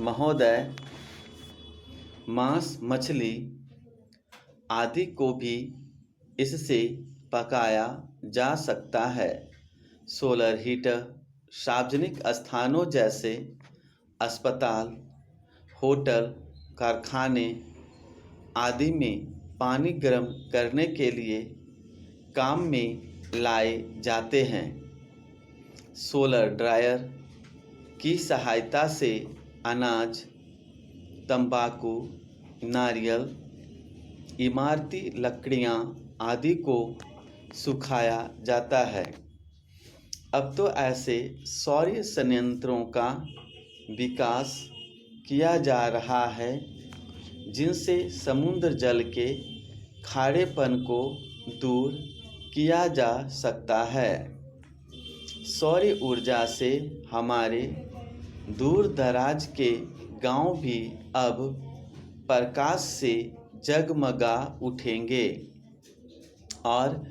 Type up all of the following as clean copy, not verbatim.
महोदय, मांस, मछली आदि को भी इससे पकाया जा सकता है। सोलर हीटर सार्वजनिक स्थानों जैसे अस्पताल, होटल, कारखाने आदि में पानी गर्म करने के लिए काम में लाए जाते हैं। सोलर ड्रायर की सहायता से अनाज, तंबाकू, नारियल, इमारती लकड़ियाँ आदि को सुखाया जाता है। अब तो ऐसे सौर संयंत्रों का विकास किया जा रहा है जिनसे समुद्र जल के खारेपन को दूर किया जा सकता है। सौर ऊर्जा से हमारे दूर दराज के गांव भी अब प्रकाश से जगमगा उठेंगे और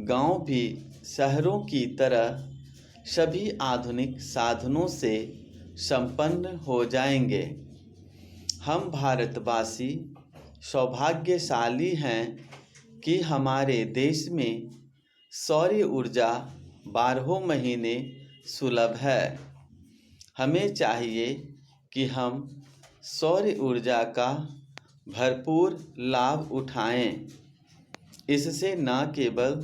गांव भी शहरों की तरह सभी आधुनिक साधनों से संपन्न हो जाएंगे। हम भारतवासी सौभाग्यशाली हैं कि हमारे देश में सौर ऊर्जा 12 महीने सुलभ है। हमें चाहिए कि हम सौर ऊर्जा का भरपूर लाभ उठाएं। इससे न केवल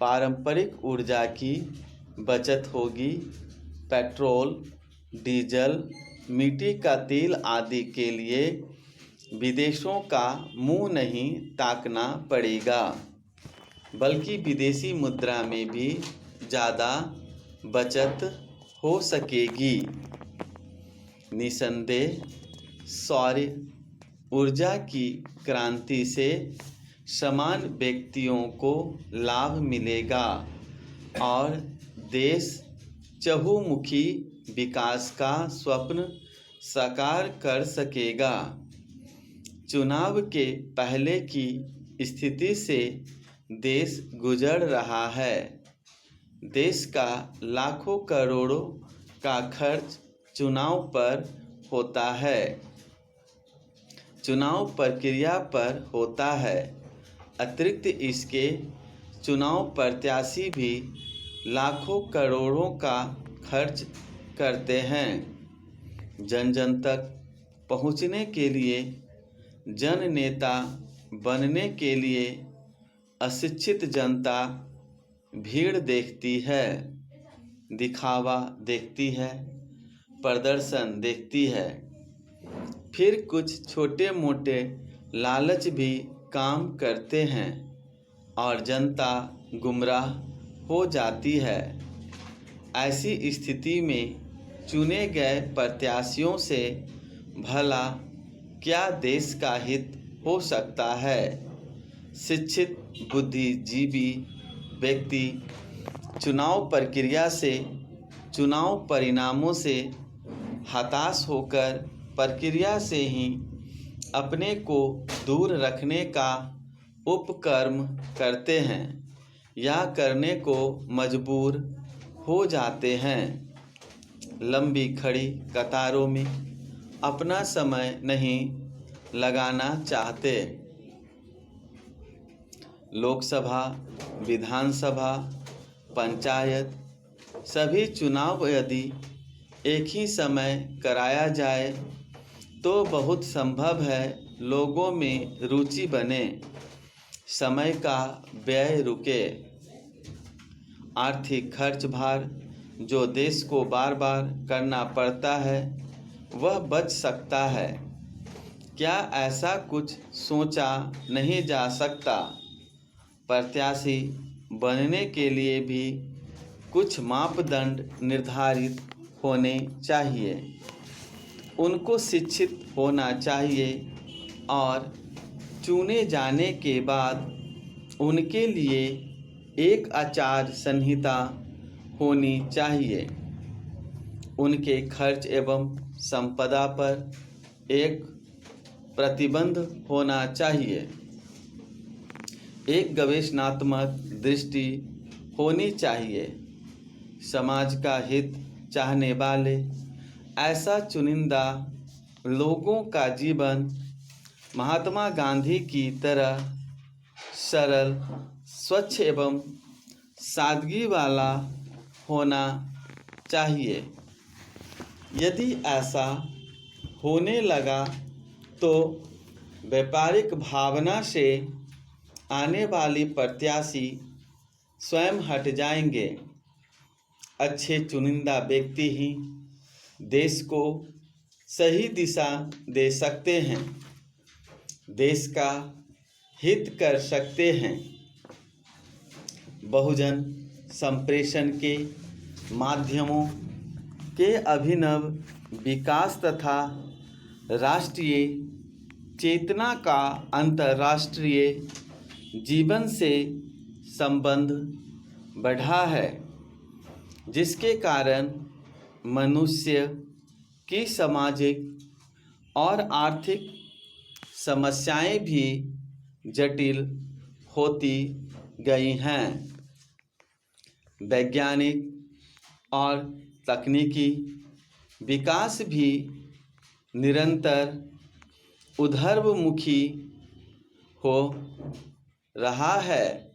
पारंपरिक ऊर्जा की बचत होगी, पेट्रोल, डीजल, मिट्टी का तेल आदि के लिए विदेशों का मुंह नहीं ताकना पड़ेगा, बल्कि विदेशी मुद्रा में भी ज़्यादा बचत हो सकेगी। निसंदेह सौर ऊर्जा की क्रांति से समान व्यक्तियों को लाभ मिलेगा और देश चहुमुखी विकास का स्वप्न साकार कर सकेगा। चुनाव के पहले की स्थिति से देश गुजर रहा है। देश का लाखों करोड़ों का खर्च चुनाव पर होता है, चुनाव प्रक्रिया पर होता है। अतिरिक्त इसके चुनाव प्रत्याशी भी लाखों करोड़ों का खर्च करते हैं। जन जन तक पहुंचने के लिए, जन नेता बनने के लिए अशिक्षित जनता भीड़ देखती है, दिखावा देखती है, प्रदर्शन देखती है। फिर कुछ छोटे मोटे लालच भी काम करते हैं और जनता गुमराह हो जाती है। ऐसी स्थिति में चुने गए प्रत्याशियों से भला क्या देश का हित हो सकता है? शिक्षित बुद्धिजीवी व्यक्ति चुनाव प्रक्रिया से, चुनाव परिणामों से हताश होकर प्रक्रिया से ही अपने को दूर रखने का उपक्रम करते हैं या करने को मजबूर हो जाते हैं। लंबी खड़ी कतारों में अपना समय नहीं लगाना चाहते। लोकसभा, विधानसभा, पंचायत सभी चुनाव यदि एक ही समय कराया जाए तो बहुत संभव है लोगों में रुचि बने, समय का व्यय रुके, आर्थिक खर्च भार जो देश को बार बार करना पड़ता है वह बच सकता है। क्या ऐसा कुछ सोचा नहीं जा सकता? प्रत्याशी बनने के लिए भी कुछ मापदंड निर्धारित होने चाहिए। उनको शिक्षित होना चाहिए और चुने जाने के बाद उनके लिए एक आचार संहिता होनी चाहिए। उनके खर्च एवं संपदा पर एक प्रतिबंध होना चाहिए। एक गवेषणात्मक दृष्टि होनी चाहिए। समाज का हित चाहने वाले ऐसा चुनिंदा लोगों का जीवन महात्मा गांधी की तरह सरल, स्वच्छ एवं सादगी वाला होना चाहिए। यदि ऐसा होने लगा तो व्यापारिक भावना से आने वाली प्रत्याशी स्वयं हट जाएंगे। अच्छे चुनिंदा व्यक्ति ही देश को सही दिशा दे सकते हैं, देश का हित कर सकते हैं। बहुजन संप्रेषण के माध्यमों के अभिनव विकास तथा राष्ट्रीय चेतना का अंतर्राष्ट्रीय जीवन से संबंध बढ़ा है, जिसके कारण मनुष्य की सामाजिक और आर्थिक समस्याएं भी जटिल होती गई हैं। वैज्ञानिक और तकनीकी विकास भी निरंतर ऊर्ध्वमुखी हो रहा है।